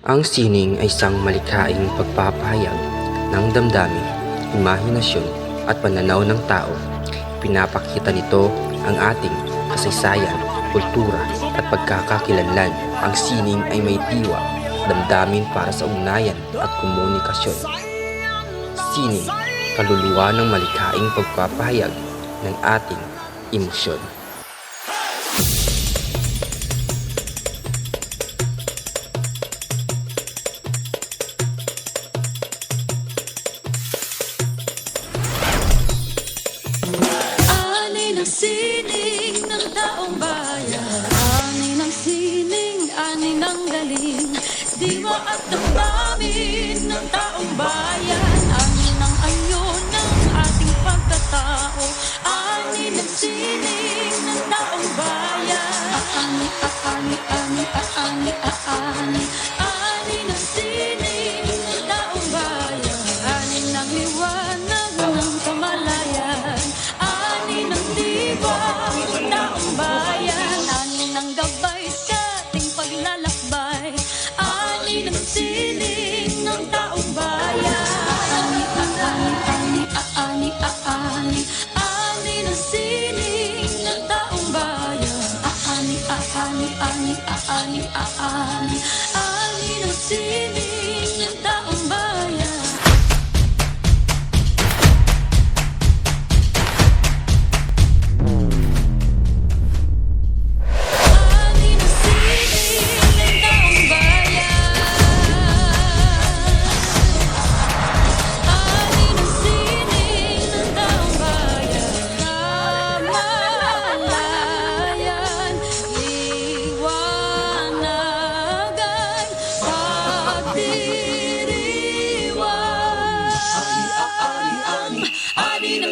Ang sining ay isang malikhaing pagpapahayag ng damdamin, imahinasyon at pananaw ng tao. Pinapakita nito ang ating kasaysayan, kultura at pagkakakilanlan. Ang sining ay may diwa, damdamin para sa ugnayan at komunikasyon. Sining, kaluluwa ng malikhaing pagpapahayag ng ating emosyon. Sining ng taong bayan, ani ng sining, ani ng galing, diwa at damdamin ng taong bayan, ani ng anyo ng ating pagkatao, ani ng sining ng taong bayan, ani, ani, ani, ani, ani, ani ng sining ng taong bayan, ani ng liwanag ng kamalayan, ani ng taong bayan, ani ng gabay sa ating paglalakbay, ani ng sining ng taong bayan, ani, ani, ani, ani, ani ng sining ng taong bayan, ani, ani, ani, ani, ani, ani ng sining ng taong bayan.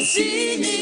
Sining